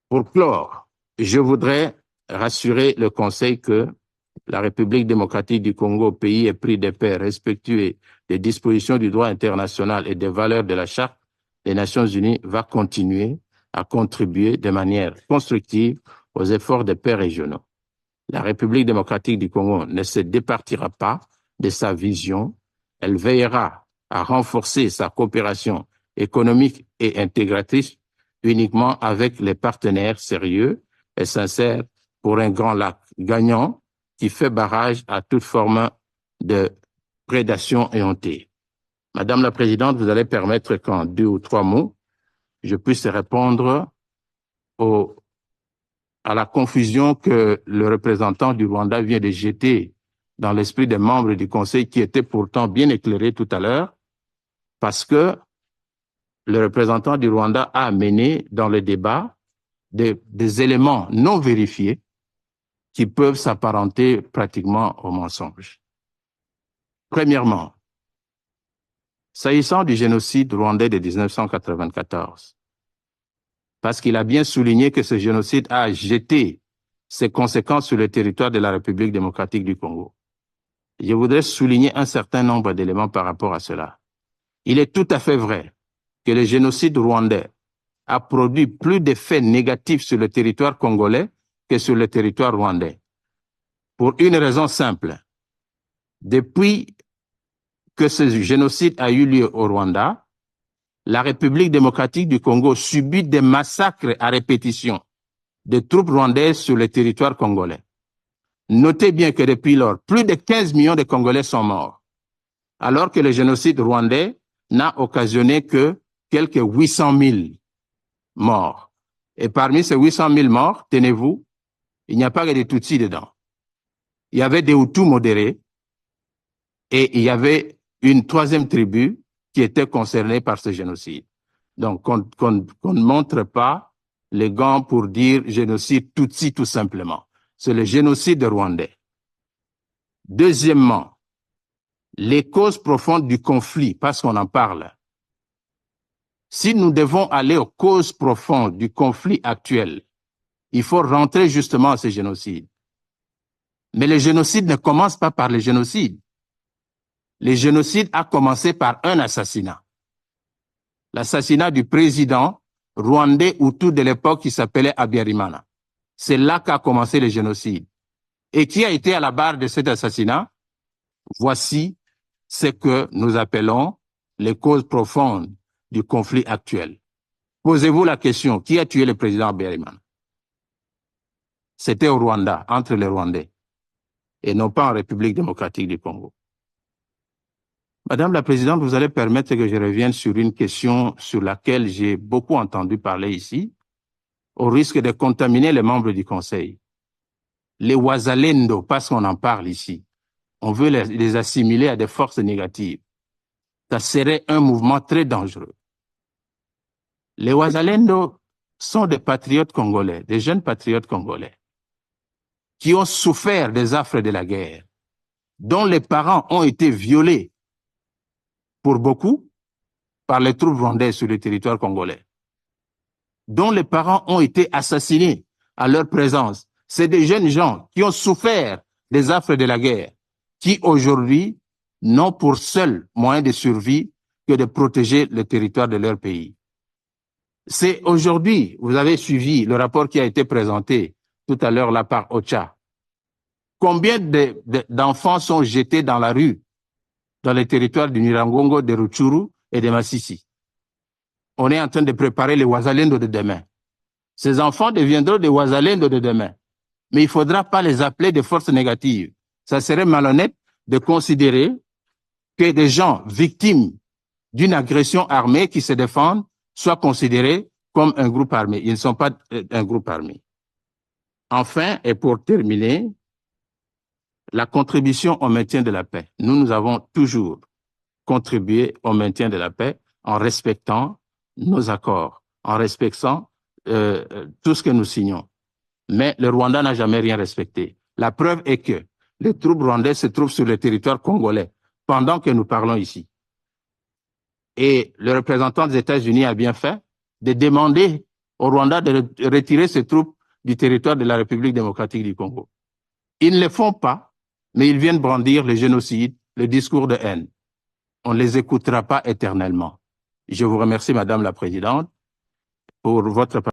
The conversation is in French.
Pour clore, je voudrais rassurer le Conseil que la République démocratique du Congo, pays épris de paix, respectueux des dispositions du droit international et des valeurs de la Charte des Nations Unies, va continuer à contribuer de manière constructive aux efforts de paix régionaux. La République démocratique du Congo ne se départira pas de sa vision. Elle veillera à renforcer sa coopération économique et intégratrice uniquement avec les partenaires sérieux et sincères pour un grand lac gagnant qui fait barrage à toute forme de prédation éhontée. Madame la Présidente, vous allez permettre qu'en 2 ou 3 mots, je puisse répondre à la confusion que le représentant du Rwanda vient de jeter dans l'esprit des membres du Conseil qui étaient pourtant bien éclairés tout à l'heure, parce que le représentant du Rwanda a amené dans le débat des éléments non vérifiés qui peuvent s'apparenter pratiquement au mensonge. Premièrement, s'agissant du génocide rwandais de 1994, parce qu'il a bien souligné que ce génocide a jeté ses conséquences sur le territoire de la République démocratique du Congo. Je voudrais souligner un certain nombre d'éléments par rapport à cela. Il est tout à fait vrai que le génocide rwandais a produit plus d'effets négatifs sur le territoire congolais que sur le territoire rwandais. Pour une raison simple. Depuis que ce génocide a eu lieu au Rwanda, la République démocratique du Congo subit des massacres à répétition de troupes rwandaises sur le territoire congolais. Notez bien que depuis lors, plus de 15 millions de Congolais sont morts, alors que le génocide rwandais n'a occasionné que quelques 800 000 morts. Et parmi ces 800 000 morts, tenez-vous, il n'y a pas que des Tutsis dedans. Il y avait des Hutus modérés et il y avait une troisième tribu qui était concernée par ce génocide. Donc, qu'on ne montre pas les gants pour dire génocide Tutsi tout simplement. C'est le génocide rwandais. Deuxièmement, les causes profondes du conflit, parce qu'on en parle. Si nous devons aller aux causes profondes du conflit actuel, il faut rentrer justement à ce génocide. Mais le génocide ne commence pas par le génocide. Le génocide a commencé par un assassinat. L'assassinat du président rwandais Hutu de l'époque qui s'appelait Habyarimana. C'est là qu'a commencé le génocide. Et qui a été à la barre de cet assassinat? Voici ce que nous appelons les causes profondes du conflit actuel. Posez-vous la question, qui a tué le président Habyarimana? C'était au Rwanda, entre les Rwandais, et non pas en République démocratique du Congo. Madame la Présidente, vous allez permettre que je revienne sur une question sur laquelle j'ai beaucoup entendu parler ici, au risque de contaminer les membres du Conseil. Les Wazalendo, parce qu'on en parle ici, on veut les assimiler à des forces négatives. Ça serait un mouvement très dangereux. Les Wazalendo sont des patriotes congolais, des jeunes patriotes congolais, qui ont souffert des affres de la guerre, dont les parents ont été violés, pour beaucoup, par les troupes rwandaises sur le territoire congolais, dont les parents ont été assassinés à leur présence. C'est des jeunes gens qui ont souffert des affres de la guerre, qui aujourd'hui n'ont pour seul moyen de survie que de protéger le territoire de leur pays. C'est aujourd'hui, vous avez suivi le rapport qui a été présenté tout à l'heure là par OCHA. Combien d'enfants sont jetés dans la rue, dans les territoires du Nyiragongo, de Rutshuru et de Masisi? On est en train de préparer les Wazalendo de demain. Ces enfants deviendront des Wazalendo de demain. Mais il ne faudra pas les appeler des forces négatives. Ça serait malhonnête de considérer que des gens victimes d'une agression armée qui se défendent soient considérés comme un groupe armé. Ils ne sont pas un groupe armé. Enfin, et pour terminer, la contribution au maintien de la paix. Nous avons toujours contribué au maintien de la paix en respectant nos accords, en respectant tout ce que nous signons. Mais le Rwanda n'a jamais rien respecté. La preuve est que les troupes rwandaises se trouvent sur le territoire congolais pendant que nous parlons ici. Et le représentant des États-Unis a bien fait de demander au Rwanda de retirer ses troupes du territoire de la République démocratique du Congo. Ils ne le font pas, mais ils viennent brandir le génocide, le discours de haine. On ne les écoutera pas éternellement. Je vous remercie, Madame la Présidente, pour votre